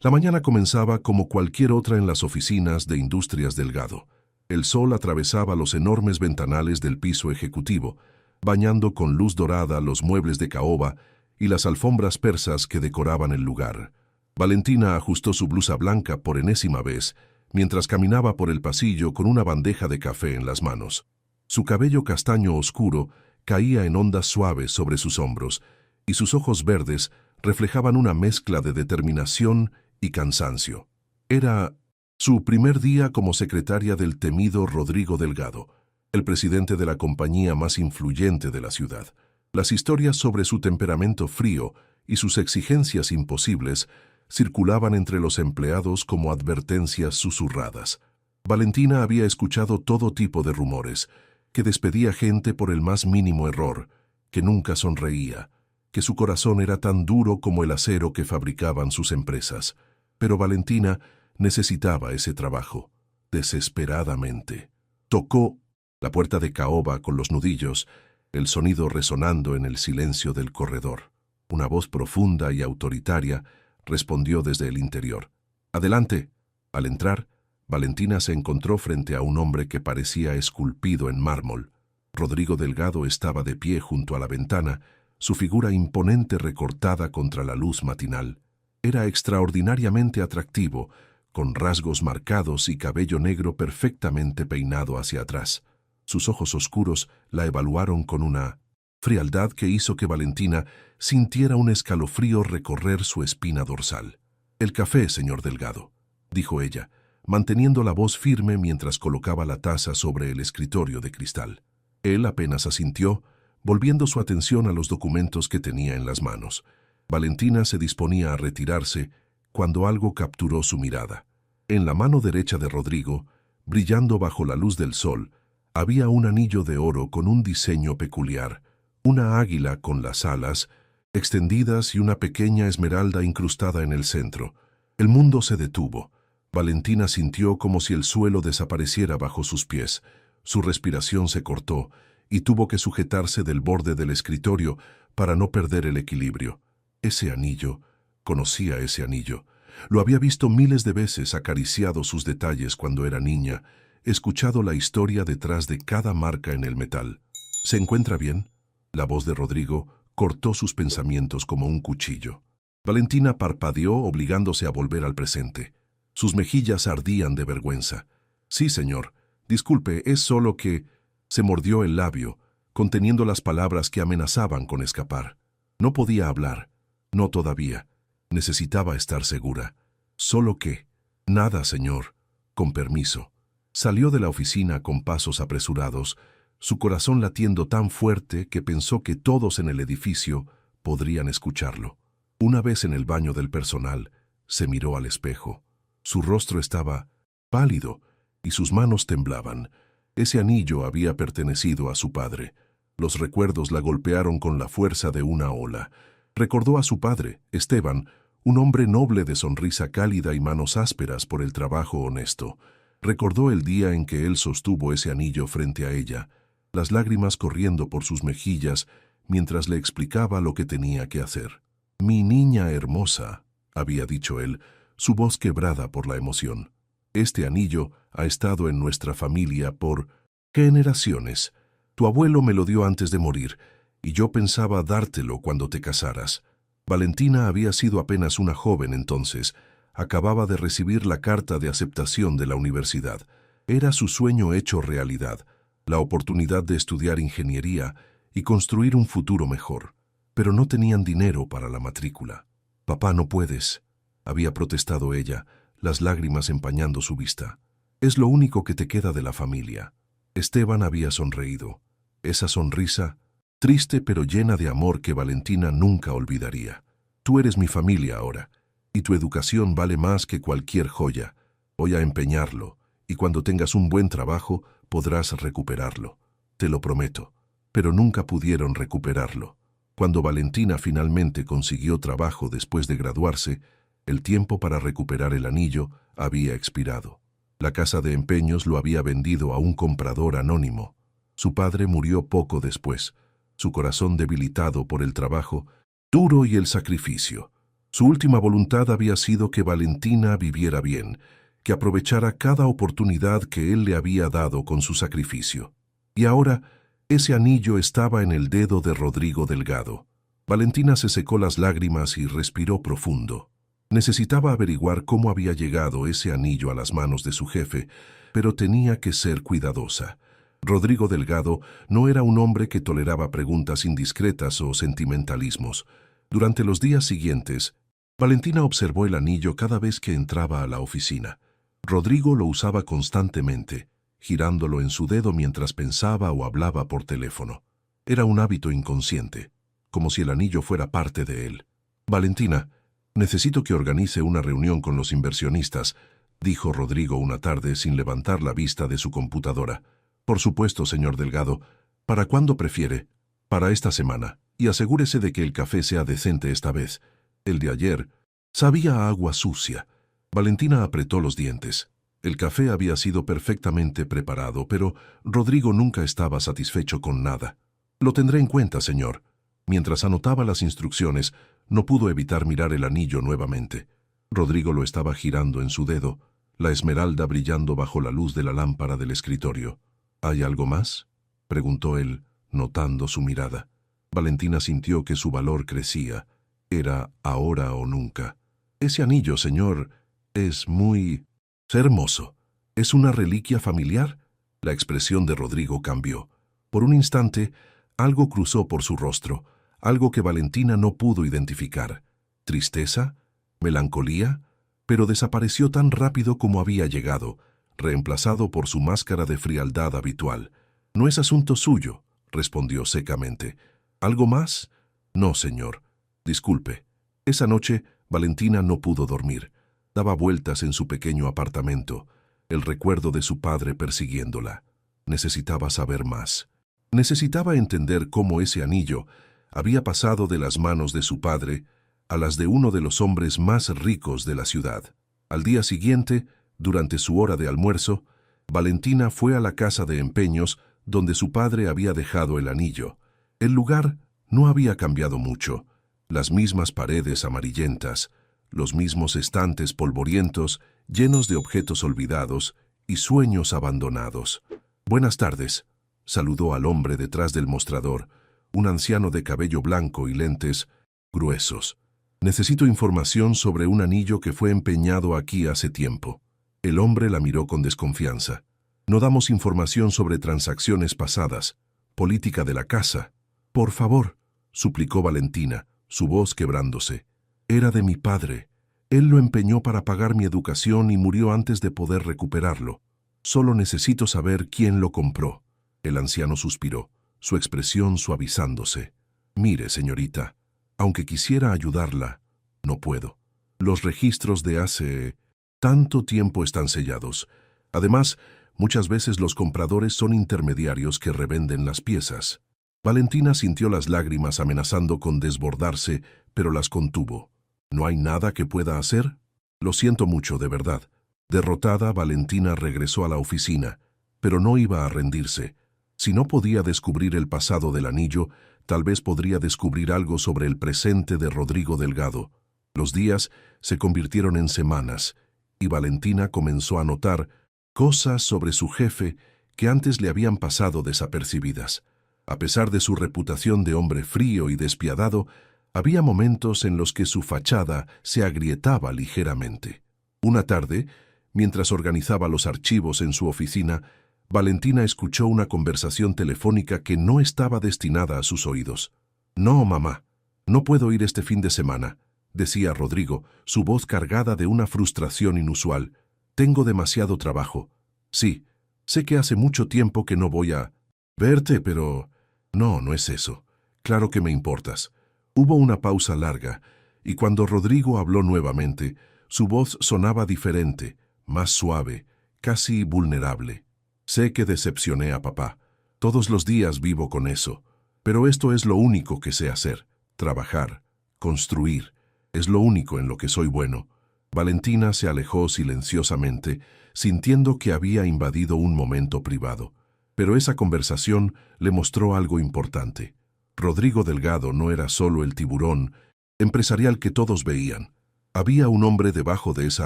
La mañana comenzaba como cualquier otra en las oficinas de Industrias Delgado. El sol atravesaba los enormes ventanales del piso ejecutivo, bañando con luz dorada los muebles de caoba y las alfombras persas que decoraban el lugar. Valentina ajustó su blusa blanca por enésima vez, mientras caminaba por el pasillo con una bandeja de café en las manos. Su cabello castaño oscuro caía en ondas suaves sobre sus hombros, y sus ojos verdes reflejaban una mezcla de determinación y cansancio. Era su primer día como secretaria del temido Rodrigo Delgado, el presidente de la compañía más influyente de la ciudad. Las historias sobre su temperamento frío y sus exigencias imposibles circulaban entre los empleados como advertencias susurradas. Valentina había escuchado todo tipo de rumores, que despedía gente por el más mínimo error, que nunca sonreía, que su corazón era tan duro como el acero que fabricaban sus empresas. Pero Valentina necesitaba ese trabajo, desesperadamente. Tocó la puerta de caoba con los nudillos, el sonido resonando en el silencio del corredor. Una voz profunda y autoritaria respondió desde el interior. «Adelante». Al entrar, Valentina se encontró frente a un hombre que parecía esculpido en mármol. Rodrigo Delgado estaba de pie junto a la ventana, su figura imponente recortada contra la luz matinal. Era extraordinariamente atractivo, con rasgos marcados y cabello negro perfectamente peinado hacia atrás. Sus ojos oscuros la evaluaron con una frialdad que hizo que Valentina sintiera un escalofrío recorrer su espina dorsal. «El café, señor Delgado», dijo ella, manteniendo la voz firme mientras colocaba la taza sobre el escritorio de cristal. Él apenas asintió, volviendo su atención a los documentos que tenía en las manos. Valentina se disponía a retirarse cuando algo capturó su mirada. En la mano derecha de Rodrigo, brillando bajo la luz del sol, había un anillo de oro con un diseño peculiar, una águila con las alas extendidas y una pequeña esmeralda incrustada en el centro. El mundo se detuvo. Valentina sintió como si el suelo desapareciera bajo sus pies. Su respiración se cortó y tuvo que sujetarse del borde del escritorio para no perder el equilibrio. Ese anillo, conocía ese anillo. Lo había visto miles de veces, acariciado sus detalles cuando era niña, escuchado la historia detrás de cada marca en el metal. «¿Se encuentra bien?». La voz de Rodrigo cortó sus pensamientos como un cuchillo. Valentina parpadeó, obligándose a volver al presente. Sus mejillas ardían de vergüenza. «Sí, señor. Disculpe, es solo que…». Se mordió el labio, conteniendo las palabras que amenazaban con escapar. No podía hablar. No todavía. Necesitaba estar segura. «Solo que…». «Nada, señor. Con permiso». Salió de la oficina con pasos apresurados, su corazón latiendo tan fuerte que pensó que todos en el edificio podrían escucharlo. Una vez en el baño del personal, se miró al espejo. Su rostro estaba pálido y sus manos temblaban. Ese anillo había pertenecido a su padre. Los recuerdos la golpearon con la fuerza de una ola. Recordó a su padre, Esteban, un hombre noble de sonrisa cálida y manos ásperas por el trabajo honesto. Recordó el día en que él sostuvo ese anillo frente a ella, las lágrimas corriendo por sus mejillas mientras le explicaba lo que tenía que hacer. «Mi niña hermosa», había dicho él, su voz quebrada por la emoción. «Este anillo ha estado en nuestra familia por generaciones. Tu abuelo me lo dio antes de morir, y yo pensaba dártelo cuando te casaras». Valentina había sido apenas una joven entonces. Acababa de recibir la carta de aceptación de la universidad. Era su sueño hecho realidad, la oportunidad de estudiar ingeniería y construir un futuro mejor. Pero no tenían dinero para la matrícula. «Papá, no puedes», había protestado ella, las lágrimas empañando su vista. «Es lo único que te queda de la familia». Esteban había sonreído. Esa sonrisa, triste pero llena de amor que Valentina nunca olvidaría. «Tú eres mi familia ahora, y tu educación vale más que cualquier joya. Voy a empeñarlo, y cuando tengas un buen trabajo podrás recuperarlo. Te lo prometo». Pero nunca pudieron recuperarlo. Cuando Valentina finalmente consiguió trabajo después de graduarse, el tiempo para recuperar el anillo había expirado. La casa de empeños lo había vendido a un comprador anónimo. Su padre murió poco después, su corazón debilitado por el trabajo duro y el sacrificio. Su última voluntad había sido que Valentina viviera bien, que aprovechara cada oportunidad que él le había dado con su sacrificio. Y ahora, ese anillo estaba en el dedo de Rodrigo Delgado. Valentina se secó las lágrimas y respiró profundo. Necesitaba averiguar cómo había llegado ese anillo a las manos de su jefe, pero tenía que ser cuidadosa. Rodrigo Delgado no era un hombre que toleraba preguntas indiscretas o sentimentalismos. Durante los días siguientes, Valentina observó el anillo cada vez que entraba a la oficina. Rodrigo lo usaba constantemente, girándolo en su dedo mientras pensaba o hablaba por teléfono. Era un hábito inconsciente, como si el anillo fuera parte de él. «Valentina, necesito que organice una reunión con los inversionistas», dijo Rodrigo una tarde sin levantar la vista de su computadora. «Por supuesto, señor Delgado. ¿Para cuándo prefiere?» «Para esta semana. Y asegúrese de que el café sea decente esta vez. El de ayer sabía a agua sucia». Valentina apretó los dientes. El café había sido perfectamente preparado, pero Rodrigo nunca estaba satisfecho con nada. «Lo tendré en cuenta, señor». Mientras anotaba las instrucciones, no pudo evitar mirar el anillo nuevamente. Rodrigo lo estaba girando en su dedo, la esmeralda brillando bajo la luz de la lámpara del escritorio. «¿Hay algo más?», preguntó él, notando su mirada. Valentina sintió que su valor crecía. Era ahora o nunca. «Ese anillo, señor, es muy hermoso. ¿Es una reliquia familiar?». La expresión de Rodrigo cambió. Por un instante, algo cruzó por su rostro, algo que Valentina no pudo identificar. ¿Tristeza? ¿Melancolía? Pero desapareció tan rápido como había llegado, reemplazado por su máscara de frialdad habitual. «No es asunto suyo», respondió secamente. «¿Algo más?». «No, señor. Disculpe». Esa noche, Valentina no pudo dormir. Daba vueltas en su pequeño apartamento, el recuerdo de su padre persiguiéndola. Necesitaba saber más. Necesitaba entender cómo ese anillo había pasado de las manos de su padre a las de uno de los hombres más ricos de la ciudad. Al día siguiente, durante su hora de almuerzo, Valentina fue a la casa de empeños donde su padre había dejado el anillo. El lugar no había cambiado mucho. Las mismas paredes amarillentas, los mismos estantes polvorientos, llenos de objetos olvidados y sueños abandonados. «Buenas tardes», saludó al hombre detrás del mostrador, un anciano de cabello blanco y lentes gruesos. «Necesito información sobre un anillo que fue empeñado aquí hace tiempo». El hombre la miró con desconfianza. «No damos información sobre transacciones pasadas. Política de la casa». «Por favor», suplicó Valentina, su voz quebrándose. «Era de mi padre. Él lo empeñó para pagar mi educación y murió antes de poder recuperarlo. Solo necesito saber quién lo compró». El anciano suspiró, su expresión suavizándose. «Mire, señorita, aunque quisiera ayudarla, no puedo. Los registros de hace tanto tiempo están sellados. Además, muchas veces los compradores son intermediarios que revenden las piezas». Valentina sintió las lágrimas amenazando con desbordarse, pero las contuvo. «¿No hay nada que pueda hacer?». «Lo siento mucho, de verdad». Derrotada, Valentina regresó a la oficina, pero no iba a rendirse. Si no podía descubrir el pasado del anillo, tal vez podría descubrir algo sobre el presente de Rodrigo Delgado. Los días se convirtieron en semanas, y Valentina comenzó a notar cosas sobre su jefe que antes le habían pasado desapercibidas. A pesar de su reputación de hombre frío y despiadado, había momentos en los que su fachada se agrietaba ligeramente. Una tarde, mientras organizaba los archivos en su oficina, Valentina escuchó una conversación telefónica que no estaba destinada a sus oídos. «No, mamá, no puedo ir este fin de semana», decía Rodrigo, su voz cargada de una frustración inusual. «Tengo demasiado trabajo». «Sí, sé que hace mucho tiempo que no voy a verte, pero…». «No, no es eso. Claro que me importas». Hubo una pausa larga, y cuando Rodrigo habló nuevamente, su voz sonaba diferente, más suave, casi vulnerable. «Sé que decepcioné a papá. Todos los días vivo con eso. Pero esto es lo único que sé hacer. Trabajar, construir. Es lo único en lo que soy bueno». Valentina se alejó silenciosamente, sintiendo que había invadido un momento privado. Pero esa conversación le mostró algo importante. Rodrigo Delgado no era solo el tiburón empresarial que todos veían. Había un hombre debajo de esa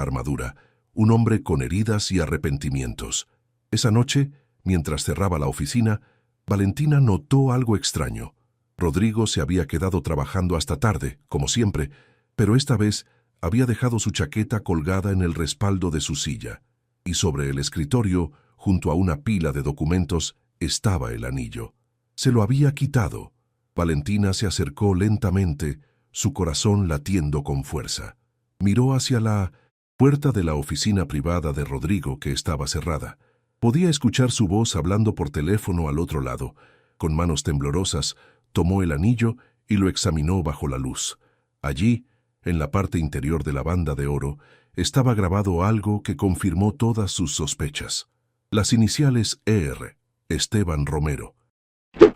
armadura, un hombre con heridas y arrepentimientos. Esa noche, mientras cerraba la oficina, Valentina notó algo extraño. Rodrigo se había quedado trabajando hasta tarde, como siempre, pero esta vez había dejado su chaqueta colgada en el respaldo de su silla, y sobre el escritorio, junto a una pila de documentos, estaba el anillo. Se lo había quitado. Valentina se acercó lentamente, su corazón latiendo con fuerza. Miró hacia la puerta de la oficina privada de Rodrigo, que estaba cerrada. Podía escuchar su voz hablando por teléfono al otro lado. Con manos temblorosas, tomó el anillo y lo examinó bajo la luz. Allí, en la parte interior de la banda de oro, estaba grabado algo que confirmó todas sus sospechas. Las iniciales ER, Esteban Romero.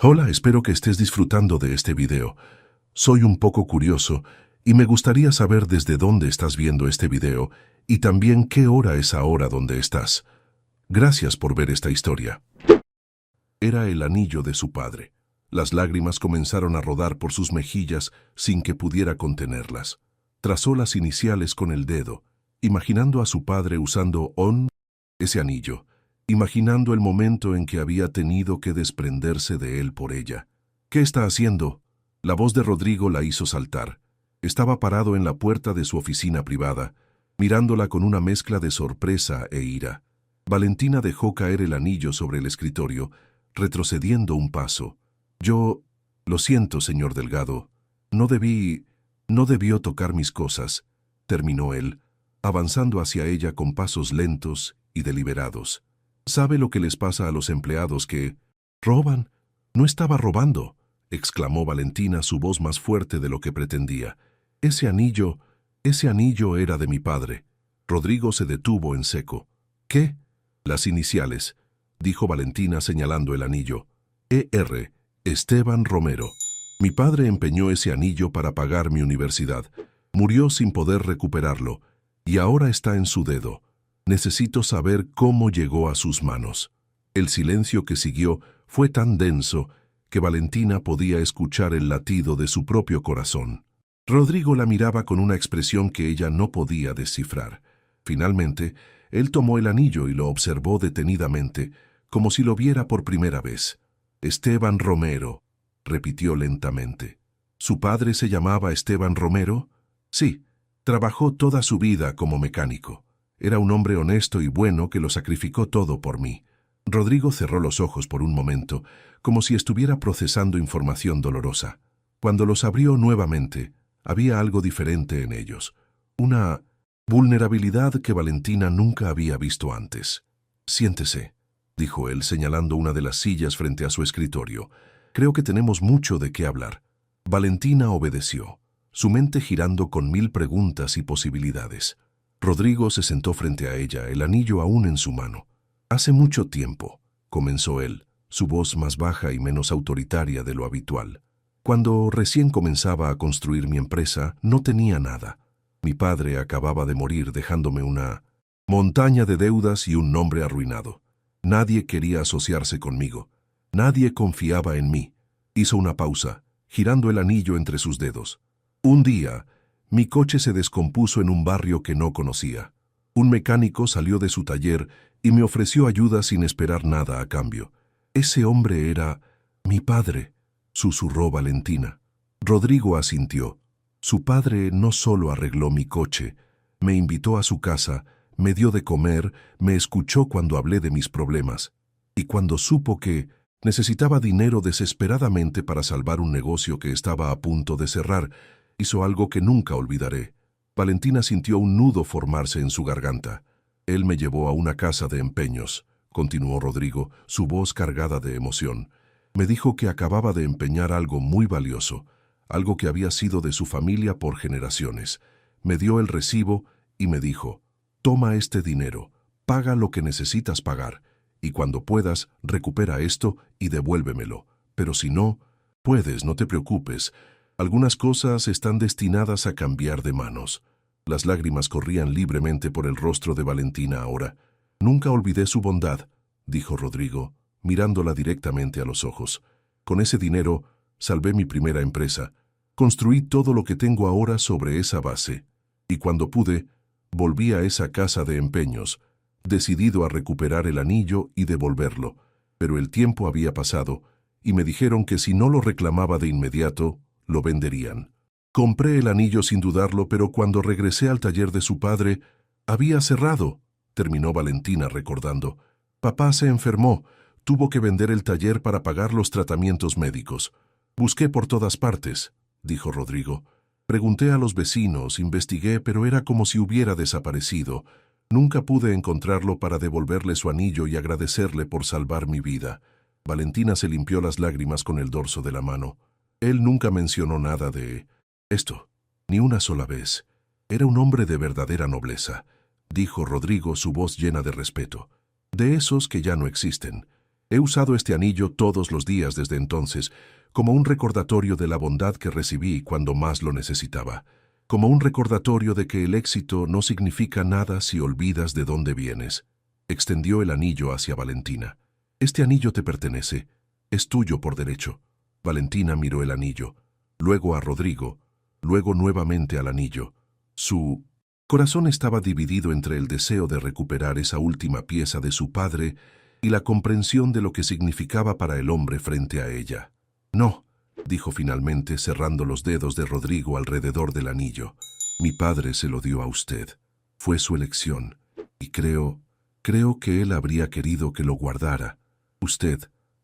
Hola, espero que estés disfrutando de este video. Soy un poco curioso y me gustaría saber desde dónde estás viendo este video y también qué hora es ahora donde estás. Gracias por ver esta historia. Era el anillo de su padre. Las lágrimas comenzaron a rodar por sus mejillas sin que pudiera contenerlas. Trazó las iniciales con el dedo, imaginando a su padre usando ese anillo, imaginando el momento en que había tenido que desprenderse de él por ella. ¿Qué está haciendo? La voz de Rodrigo la hizo saltar. Estaba parado en la puerta de su oficina privada, mirándola con una mezcla de sorpresa e ira. Valentina dejó caer el anillo sobre el escritorio, retrocediendo un paso. Lo siento, señor Delgado. No debió tocar mis cosas, terminó él, avanzando hacia ella con pasos lentos y deliberados. ¿Sabe lo que les pasa a los empleados que roban? No estaba robando, exclamó Valentina, su voz más fuerte de lo que pretendía. Ese anillo era de mi padre. Rodrigo se detuvo en seco. ¿Qué? Las iniciales, dijo Valentina señalando el anillo. ER, Esteban Romero. Mi padre empeñó ese anillo para pagar mi universidad. Murió sin poder recuperarlo, y ahora está en su dedo. Necesito saber cómo llegó a sus manos. El silencio que siguió fue tan denso que Valentina podía escuchar el latido de su propio corazón. Rodrigo la miraba con una expresión que ella no podía descifrar. Finalmente, él tomó el anillo y lo observó detenidamente, como si lo viera por primera vez. Esteban Romero, repitió lentamente. ¿Su padre se llamaba Esteban Romero? Sí, trabajó toda su vida como mecánico. Era un hombre honesto y bueno que lo sacrificó todo por mí. Rodrigo cerró los ojos por un momento, como si estuviera procesando información dolorosa. Cuando los abrió nuevamente, había algo diferente en ellos. Una vulnerabilidad que Valentina nunca había visto antes. Siéntese, dijo él señalando una de las sillas frente a su escritorio. Creo que tenemos mucho de qué hablar. Valentina obedeció, su mente girando con 1000 preguntas y posibilidades. Rodrigo se sentó frente a ella, el anillo aún en su mano. Hace mucho tiempo, comenzó él, su voz más baja y menos autoritaria de lo habitual. Cuando recién comenzaba a construir mi empresa, no tenía nada. Mi padre acababa de morir dejándome una montaña de deudas y un nombre arruinado. Nadie quería asociarse conmigo. Nadie confiaba en mí. Hizo una pausa, girando el anillo entre sus dedos. Un día, mi coche se descompuso en un barrio que no conocía. Un mecánico salió de su taller y me ofreció ayuda sin esperar nada a cambio. Ese hombre era mi padre, susurró Valentina. Rodrigo asintió. Su padre no solo arregló mi coche, me invitó a su casa, me dio de comer, me escuchó cuando hablé de mis problemas. Y cuando supo que necesitaba dinero desesperadamente para salvar un negocio que estaba a punto de cerrar, hizo algo que nunca olvidaré. Valentina sintió un nudo formarse en su garganta. Él me llevó a una casa de empeños, continuó Rodrigo, su voz cargada de emoción. Me dijo que acababa de empeñar algo muy valioso, algo que había sido de su familia por generaciones. Me dio el recibo y me dijo, toma este dinero, paga lo que necesitas pagar, y cuando puedas, recupera esto y devuélvemelo. Pero si no, puedes, no te preocupes. Algunas cosas están destinadas a cambiar de manos. Las lágrimas corrían libremente por el rostro de Valentina ahora. Nunca olvidé su bondad, dijo Rodrigo, mirándola directamente a los ojos. Con ese dinero, salvé mi primera empresa. Construí todo lo que tengo ahora sobre esa base, y cuando pude, volví a esa casa de empeños, decidido a recuperar el anillo y devolverlo, pero el tiempo había pasado, y me dijeron que si no lo reclamaba de inmediato, lo venderían. Compré el anillo sin dudarlo, pero cuando regresé al taller de su padre, había cerrado, terminó Valentina recordando. Papá se enfermó, tuvo que vender el taller para pagar los tratamientos médicos. Busqué por todas partes, dijo Rodrigo. Pregunté a los vecinos, investigué, pero era como si hubiera desaparecido. Nunca pude encontrarlo para devolverle su anillo y agradecerle por salvar mi vida. Valentina se limpió las lágrimas con el dorso de la mano. Él nunca mencionó nada de esto, ni una sola vez. Era un hombre de verdadera nobleza, dijo Rodrigo, su voz llena de respeto. De esos que ya no existen. He usado este anillo todos los días desde entonces, como un recordatorio de la bondad que recibí cuando más lo necesitaba, como un recordatorio de que el éxito no significa nada si olvidas de dónde vienes. Extendió el anillo hacia Valentina. Este anillo te pertenece, es tuyo por derecho. Valentina miró el anillo, luego a Rodrigo, luego nuevamente al anillo. Su corazón estaba dividido entre el deseo de recuperar esa última pieza de su padre y la comprensión de lo que significaba para el hombre frente a ella. No, dijo finalmente, cerrando los dedos de Rodrigo alrededor del anillo. Mi padre se lo dio a usted. Fue su elección, y creo que él habría querido que lo guardara. Usted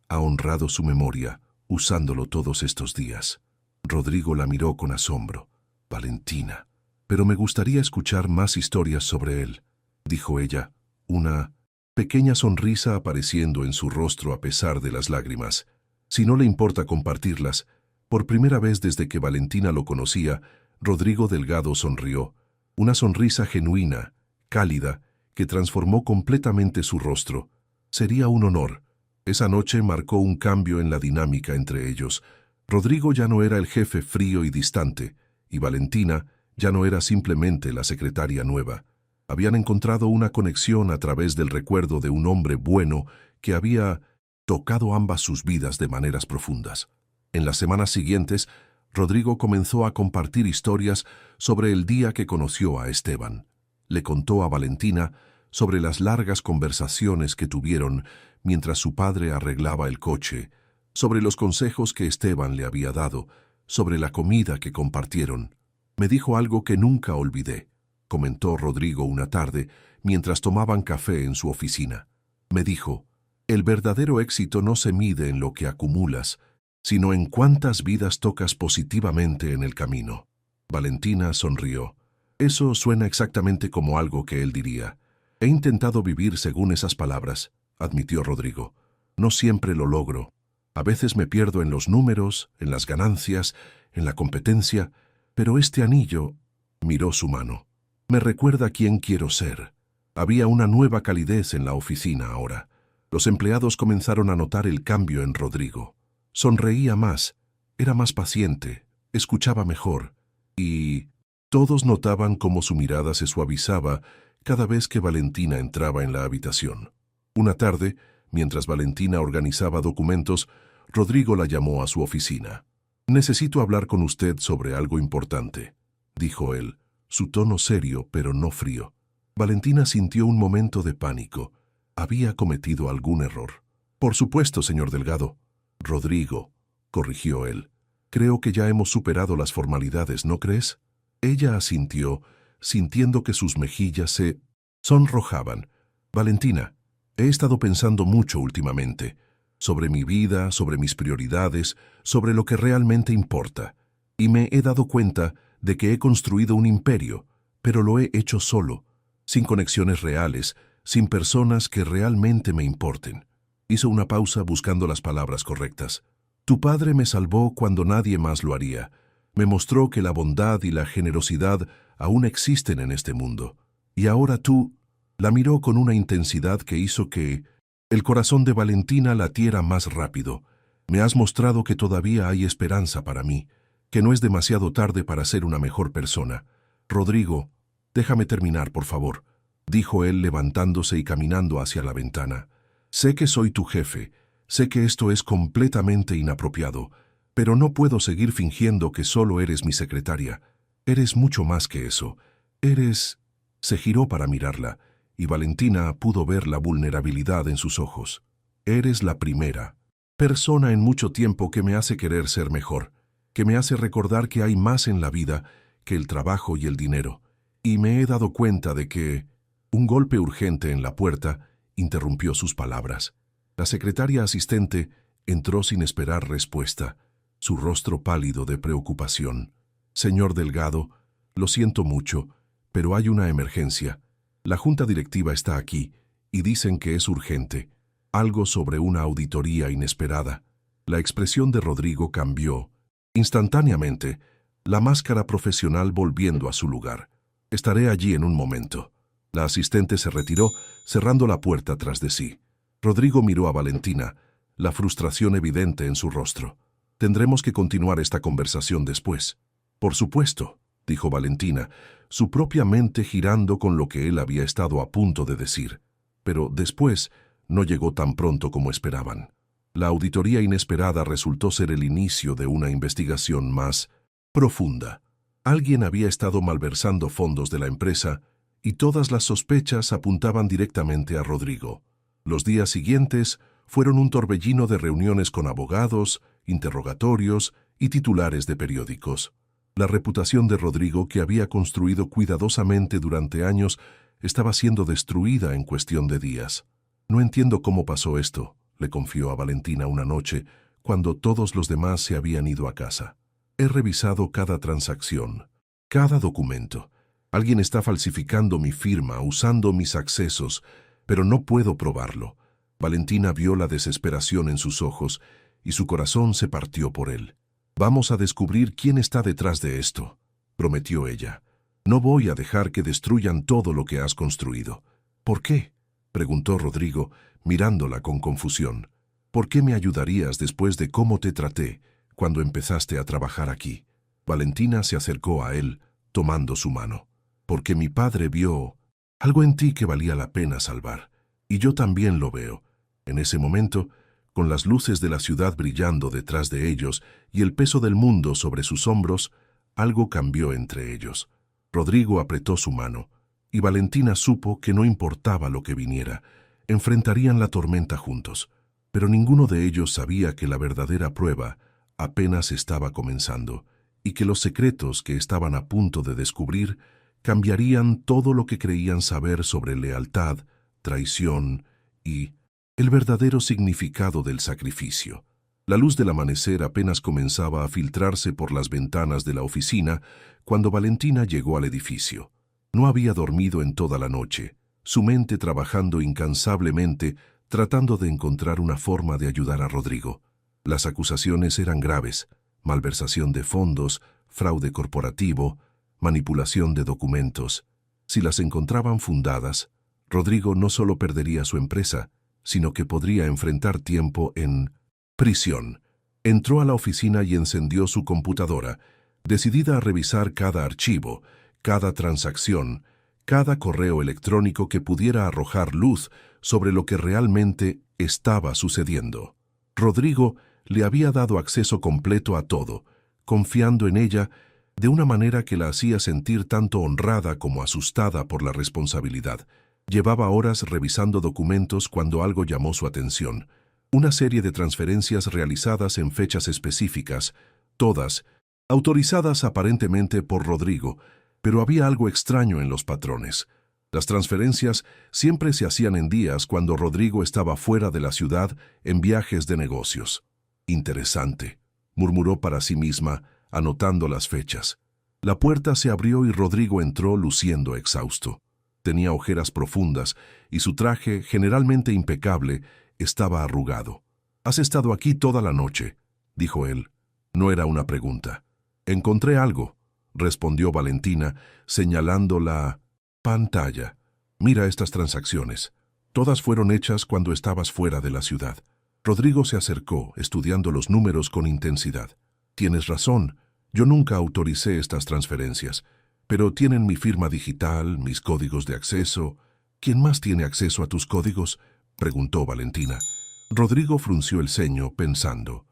ha honrado su memoria, usándolo todos estos días. Rodrigo la miró con asombro. Valentina. Pero me gustaría escuchar más historias sobre él, dijo ella, una pequeña sonrisa apareciendo en su rostro a pesar de las lágrimas. Si no le importa compartirlas, por primera vez desde que Valentina lo conocía, Rodrigo Delgado sonrió, una sonrisa genuina, cálida, que transformó completamente su rostro. Sería un honor. Esa noche marcó un cambio en la dinámica entre ellos. Rodrigo ya no era el jefe frío y distante, y Valentina ya no era simplemente la secretaria nueva. Habían encontrado una conexión a través del recuerdo de un hombre bueno que había tocado ambas sus vidas de maneras profundas. En las semanas siguientes, Rodrigo comenzó a compartir historias sobre el día que conoció a Esteban. Le contó a Valentina sobre las largas conversaciones que tuvieron mientras su padre arreglaba el coche, sobre los consejos que Esteban le había dado, sobre la comida que compartieron. Me dijo algo que nunca olvidé, comentó Rodrigo una tarde mientras tomaban café en su oficina. Me dijo, el verdadero éxito no se mide en lo que acumulas, sino en cuántas vidas tocas positivamente en el camino. Valentina sonrió. Eso suena exactamente como algo que él diría. He intentado vivir según esas palabras, admitió Rodrigo. No siempre lo logro. A veces me pierdo en los números, en las ganancias, en la competencia, pero este anillo, miró su mano, me recuerda quién quiero ser. Había una nueva calidez en la oficina ahora. Los empleados comenzaron a notar el cambio en Rodrigo. Sonreía más, era más paciente, escuchaba mejor, y todos notaban cómo su mirada se suavizaba cada vez que Valentina entraba en la habitación. Una tarde, mientras Valentina organizaba documentos, Rodrigo la llamó a su oficina. «Necesito hablar con usted sobre algo importante», dijo él, su tono serio pero no frío. Valentina sintió un momento de pánico. Había cometido algún error. «Por supuesto, señor Delgado». «Rodrigo», corrigió él. «Creo que ya hemos superado las formalidades, ¿no crees?» Ella asintió, sintiendo que sus mejillas se sonrojaban. «Valentina, he estado pensando mucho últimamente, sobre mi vida, sobre mis prioridades, sobre lo que realmente importa, y me he dado cuenta de que he construido un imperio, pero lo he hecho solo, sin conexiones reales, sin personas que realmente me importen». Hizo una pausa buscando las palabras correctas. «Tu padre me salvó cuando nadie más lo haría. Me mostró que la bondad y la generosidad aún existen en este mundo. Y ahora tú...» La miró con una intensidad que hizo que el corazón de Valentina latiera más rápido. «Me has mostrado que todavía hay esperanza para mí, que no es demasiado tarde para ser una mejor persona. Rodrigo, déjame terminar, por favor», dijo él levantándose y caminando hacia la ventana. «Sé que soy tu jefe, sé que esto es completamente inapropiado, Pero no puedo seguir fingiendo que solo eres mi secretaria. Eres mucho más que eso. Eres... Se giró para mirarla, y Valentina pudo ver la vulnerabilidad en sus ojos. Eres la primera persona en mucho tiempo que me hace querer ser mejor, que me hace recordar que hay más en la vida que el trabajo y el dinero. Y me he dado cuenta de que... Un golpe urgente en la puerta interrumpió sus palabras. La secretaria asistente entró sin esperar respuesta, su rostro pálido de preocupación. Señor Delgado, lo siento mucho, pero hay una emergencia. La junta directiva está aquí y dicen que es urgente. Algo sobre una auditoría inesperada. La expresión de Rodrigo cambió. Instantáneamente, la máscara profesional volviendo a su lugar. Estaré allí en un momento. La asistente se retiró, cerrando la puerta tras de sí. Rodrigo miró a Valentina, la frustración evidente en su rostro. Tendremos que continuar esta conversación después. Por supuesto, dijo Valentina, su propia mente girando con lo que él había estado a punto de decir. Pero después no llegó tan pronto como esperaban. La auditoría inesperada resultó ser el inicio de una investigación más profunda. Alguien había estado malversando fondos de la empresa y todas las sospechas apuntaban directamente a Rodrigo. Los días siguientes fueron un torbellino de reuniones con abogados, interrogatorios y titulares de periódicos. La reputación de Rodrigo, que había construido cuidadosamente durante años, estaba siendo destruida en cuestión de días. No entiendo cómo pasó esto, le confió a Valentina una noche, cuando todos los demás se habían ido a casa. He revisado cada transacción, cada documento. Alguien está falsificando mi firma, usando mis accesos, pero no puedo probarlo. Valentina vio la desesperación en sus ojos y su corazón se partió por él. Vamos a descubrir quién está detrás de esto, prometió ella. No voy a dejar que destruyan todo lo que has construido. ¿Por qué?, preguntó Rodrigo, mirándola con confusión. ¿Por qué me ayudarías después de cómo te traté cuando empezaste a trabajar aquí? Valentina se acercó a él, tomando su mano. Porque mi padre vio algo en ti que valía la pena salvar. Y yo también lo veo. En ese momento, con las luces de la ciudad brillando detrás de ellos y el peso del mundo sobre sus hombros, algo cambió entre ellos. Rodrigo apretó su mano, y Valentina supo que no importaba lo que viniera, enfrentarían la tormenta juntos. Pero ninguno de ellos sabía que la verdadera prueba apenas estaba comenzando, y que los secretos que estaban a punto de descubrir cambiarían todo lo que creían saber sobre lealtad, traición y el verdadero significado del sacrificio. La luz del amanecer apenas comenzaba a filtrarse por las ventanas de la oficina cuando Valentina llegó al edificio. No había dormido en toda la noche, su mente trabajando incansablemente, tratando de encontrar una forma de ayudar a Rodrigo. Las acusaciones eran graves: malversación de fondos, fraude corporativo, manipulación de documentos. Si las encontraban fundadas, Rodrigo no solo perdería su empresa, sino que podría enfrentar tiempo en prisión. Entró a la oficina y encendió su computadora, decidida a revisar cada archivo, cada transacción, cada correo electrónico que pudiera arrojar luz sobre lo que realmente estaba sucediendo. Rodrigo le había dado acceso completo a todo, confiando en ella de una manera que la hacía sentir tanto honrada como asustada por la responsabilidad. Llevaba horas revisando documentos cuando algo llamó su atención. Una serie de transferencias realizadas en fechas específicas, todas autorizadas aparentemente por Rodrigo, pero había algo extraño en los patrones. Las transferencias siempre se hacían en días cuando Rodrigo estaba fuera de la ciudad en viajes de negocios. Interesante, murmuró para sí misma, anotando las fechas. La puerta se abrió y Rodrigo entró luciendo exhausto. Tenía ojeras profundas y su traje, generalmente impecable, estaba arrugado. «Has estado aquí toda la noche», dijo él. No era una pregunta. «Encontré algo», respondió Valentina, señalando la pantalla. «Mira estas transacciones. Todas fueron hechas cuando estabas fuera de la ciudad». Rodrigo se acercó, estudiando los números con intensidad. «Tienes razón. Yo nunca autoricé estas transferencias, pero tienen mi firma digital, mis códigos de acceso». «¿Quién más tiene acceso a tus códigos?», preguntó Valentina. Rodrigo frunció el ceño, pensando.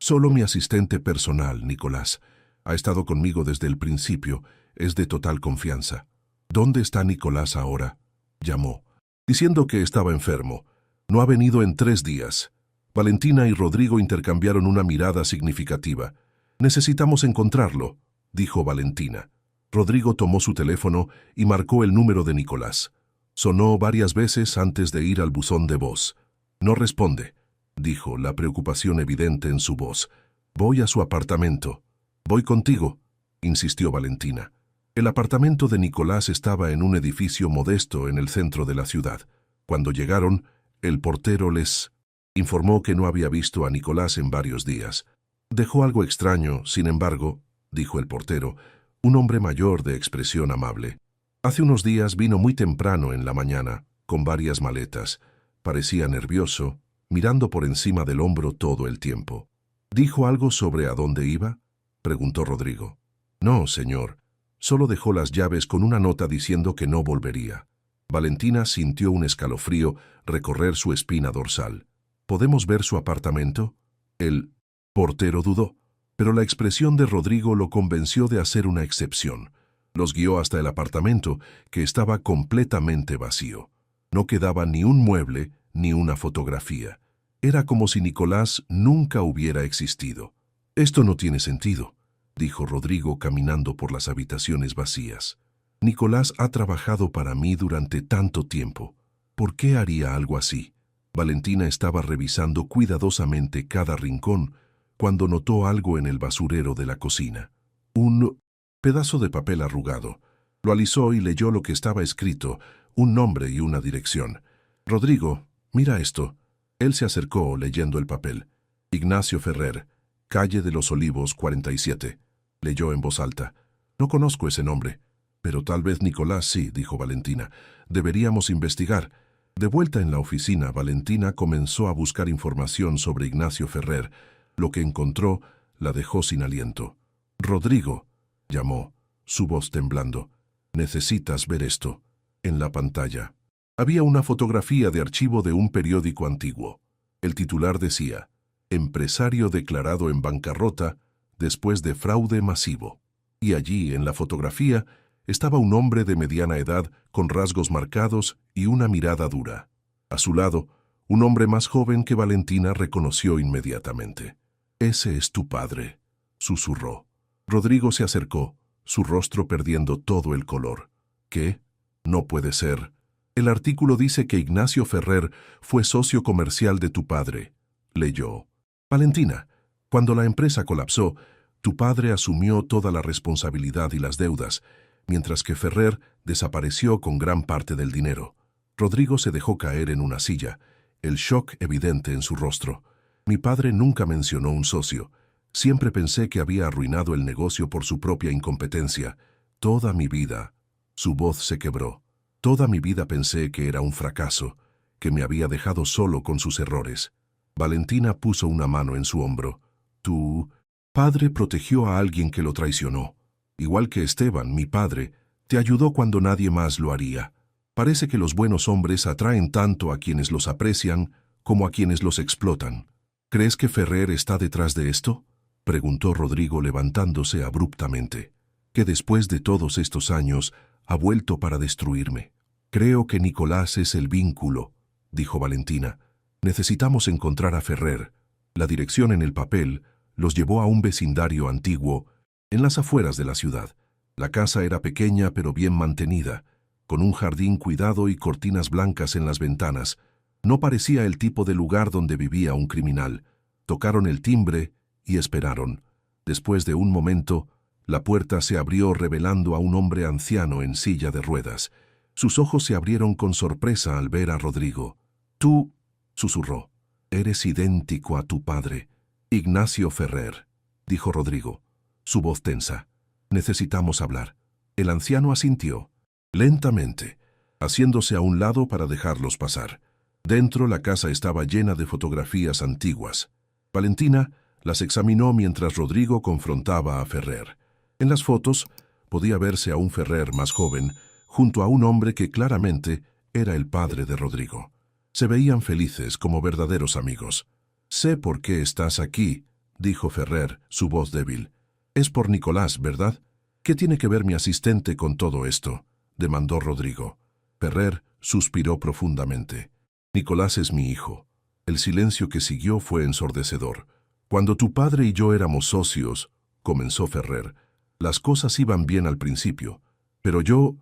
Solo mi asistente personal, Nicolás. Ha estado conmigo desde el principio. Es de total confianza. ¿Dónde está Nicolás ahora? Llamó, diciendo que estaba enfermo. No ha venido en 3 días. Valentina y Rodrigo intercambiaron una mirada significativa. Necesitamos encontrarlo, dijo Valentina. Rodrigo tomó su teléfono y marcó el número de Nicolás. Sonó varias veces antes de ir al buzón de voz. No responde, dijo, la preocupación evidente en su voz. Voy a su apartamento. Voy contigo, insistió Valentina. El apartamento de Nicolás estaba en un edificio modesto en el centro de la ciudad. Cuando llegaron, el portero les informó que no había visto a Nicolás en varios días. Dejó algo extraño, sin embargo, dijo el portero, un hombre mayor de expresión amable. Hace unos días vino muy temprano en la mañana, con varias maletas. Parecía nervioso, mirando por encima del hombro todo el tiempo. ¿Dijo algo sobre a dónde iba?, preguntó Rodrigo. No, señor. Solo dejó las llaves con una nota diciendo que no volvería. Valentina sintió un escalofrío recorrer su espina dorsal. ¿Podemos ver su apartamento? El portero dudó, pero la expresión de Rodrigo lo convenció de hacer una excepción. Los guió hasta el apartamento, que estaba completamente vacío. No quedaba ni un mueble ni una fotografía. Era como si Nicolás nunca hubiera existido. Esto no tiene sentido, dijo Rodrigo caminando por las habitaciones vacías. Nicolás ha trabajado para mí durante tanto tiempo. ¿Por qué haría algo así? Valentina estaba revisando cuidadosamente cada rincón cuando notó algo en el basurero de la cocina. Un pedazo de papel arrugado. Lo alisó y leyó lo que estaba escrito, un nombre y una dirección. Rodrigo, mira esto. Él se acercó leyendo el papel. Ignacio Ferrer, calle de los Olivos 47. Leyó en voz alta. No conozco ese nombre. Pero tal vez Nicolás sí, dijo Valentina. Deberíamos investigar. De vuelta en la oficina, Valentina comenzó a buscar información sobre Ignacio Ferrer. Lo que encontró la dejó sin aliento. Rodrigo, llamó, su voz temblando. Necesitas ver esto. En la pantalla había una fotografía de archivo de un periódico antiguo. El titular decía, empresario declarado en bancarrota después de fraude masivo. Y allí, en la fotografía, estaba un hombre de mediana edad con rasgos marcados y una mirada dura. A su lado, un hombre más joven que Valentina reconoció inmediatamente. «Ese es tu padre», susurró. Rodrigo se acercó, su rostro perdiendo todo el color. «¿Qué? No puede ser. El artículo dice que Ignacio Ferrer fue socio comercial de tu padre», leyó. «Valentina, cuando la empresa colapsó, tu padre asumió toda la responsabilidad y las deudas, mientras que Ferrer desapareció con gran parte del dinero». Rodrigo se dejó caer en una silla, el shock evidente en su rostro. «Mi padre nunca mencionó un socio. Siempre pensé que había arruinado el negocio por su propia incompetencia. Toda mi vida». Su voz se quebró. «Toda mi vida pensé que era un fracaso, que me había dejado solo con sus errores». Valentina puso una mano en su hombro. «Tu padre protegió a alguien que lo traicionó. Igual que Esteban, mi padre, te ayudó cuando nadie más lo haría. Parece que los buenos hombres atraen tanto a quienes los aprecian como a quienes los explotan. ¿Crees que Ferrer está detrás de esto?», preguntó Rodrigo levantándose abruptamente. «Que después de todos estos años ha vuelto para destruirme». «Creo que Nicolás es el vínculo», dijo Valentina. «Necesitamos encontrar a Ferrer». La dirección en el papel los llevó a un vecindario antiguo en las afueras de la ciudad. La casa era pequeña pero bien mantenida, con un jardín cuidado y cortinas blancas en las ventanas. No parecía el tipo de lugar donde vivía un criminal. Tocaron el timbre y esperaron. Después de un momento, la puerta se abrió revelando a un hombre anciano en silla de ruedas. Sus ojos se abrieron con sorpresa al ver a Rodrigo. «Tú», susurró, «eres idéntico a tu padre». «Ignacio Ferrer», dijo Rodrigo, su voz tensa. «Necesitamos hablar». El anciano asintió, lentamente, haciéndose a un lado para dejarlos pasar. Dentro la casa estaba llena de fotografías antiguas. Valentina las examinó mientras Rodrigo confrontaba a Ferrer. En las fotos podía verse a un Ferrer más joven, junto a un hombre que claramente era el padre de Rodrigo. Se veían felices como verdaderos amigos. «Sé por qué estás aquí», dijo Ferrer, su voz débil. Es por Nicolás, ¿verdad? ¿Qué tiene que ver mi asistente con todo esto?, demandó Rodrigo. Ferrer suspiró profundamente. Nicolás es mi hijo. El silencio que siguió fue ensordecedor. Cuando tu padre y yo éramos socios, comenzó Ferrer, las cosas iban bien al principio, pero yo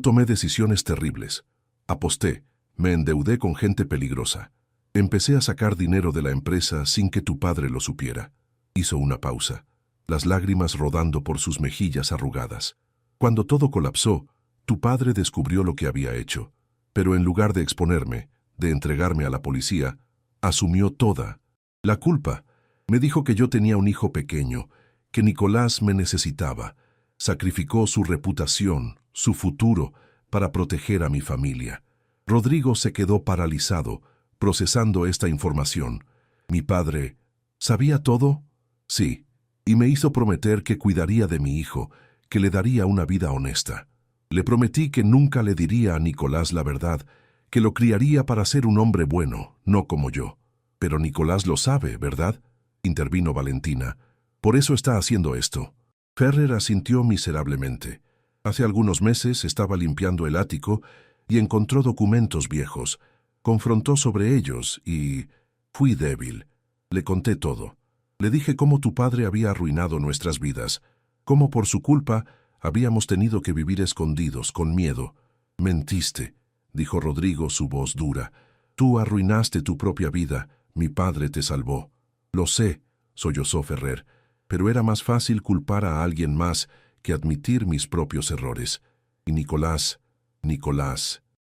tomé decisiones terribles. Aposté, me endeudé con gente peligrosa. Empecé a sacar dinero de la empresa sin que tu padre lo supiera. Hizo una pausa, las lágrimas rodando por sus mejillas arrugadas. Cuando todo colapsó, tu padre descubrió lo que había hecho, pero en lugar de exponerme, de entregarme a la policía, asumió toda la culpa. Me dijo que yo tenía un hijo pequeño, que Nicolás me necesitaba. Sacrificó su reputación, su futuro, para proteger a mi familia. Rodrigo se quedó paralizado, procesando esta información. ¿Mi padre sabía todo? Sí, y me hizo prometer que cuidaría de mi hijo, que le daría una vida honesta. Le prometí que nunca le diría a Nicolás la verdad, que lo criaría para ser un hombre bueno, no como yo. Pero Nicolás lo sabe, ¿verdad?, intervino Valentina. Por eso está haciendo esto. Ferrer asintió miserablemente. Hace algunos meses estaba limpiando el ático y encontró documentos viejos. Confrontó sobre ellos y fui débil. Le conté todo. Le dije cómo tu padre había arruinado nuestras vidas, cómo por su culpa habíamos tenido que vivir escondidos, con miedo. Mentiste, dijo Rodrigo, su voz dura. Tú arruinaste tu propia vida, mi padre te salvó. Lo sé, sollozó Ferrer, pero era más fácil culpar a alguien más que admitir mis propios errores. Y Nicolás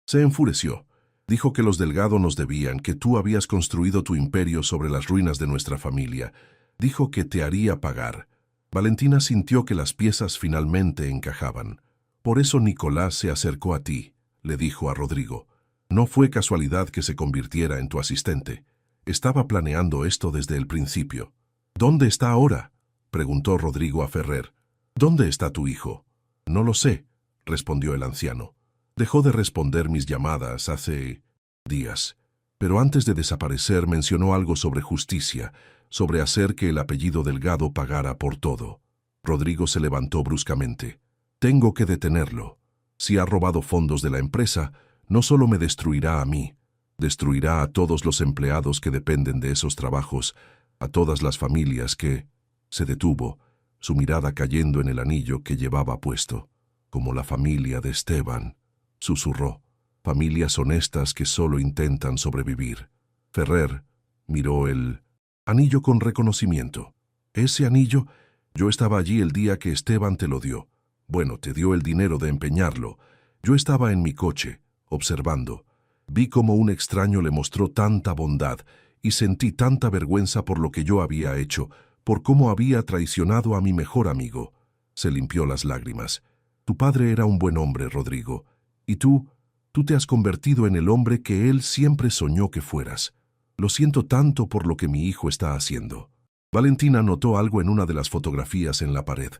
se enfureció. Dijo que los Delgado nos debían, que tú habías construido tu imperio sobre las ruinas de nuestra familia. Dijo que te haría pagar. Valentina sintió que las piezas finalmente encajaban. Por eso Nicolás se acercó a ti, le dijo a Rodrigo. No fue casualidad que se convirtiera en tu asistente. Estaba planeando esto desde el principio. ¿Dónde está ahora?, preguntó Rodrigo a Ferrer. ¿Dónde está tu hijo? No lo sé, respondió el anciano. Dejó de responder mis llamadas hace días, pero antes de desaparecer mencionó algo sobre justicia, sobre hacer que el apellido Delgado pagara por todo. Rodrigo se levantó bruscamente. Tengo que detenerlo. Si ha robado fondos de la empresa, no solo me destruirá a mí, destruirá a todos los empleados que dependen de esos trabajos, a todas las familias que... Se detuvo, su mirada cayendo en el anillo que llevaba puesto. Como la familia de Esteban, susurró. Familias honestas que solo intentan sobrevivir. Ferrer miró el anillo con reconocimiento. Ese anillo, yo estaba allí el día que Esteban te lo dio. Bueno, te dio el dinero de empeñarlo. Yo estaba en mi coche, observando. Vi cómo un extraño le mostró tanta bondad y sentí tanta vergüenza por lo que yo había hecho, por cómo había traicionado a mi mejor amigo. Se limpió las lágrimas. Tu padre era un buen hombre, Rodrigo, y tú te has convertido en el hombre que él siempre soñó que fueras. Lo siento tanto por lo que mi hijo está haciendo. Valentina notó algo en una de las fotografías en la pared.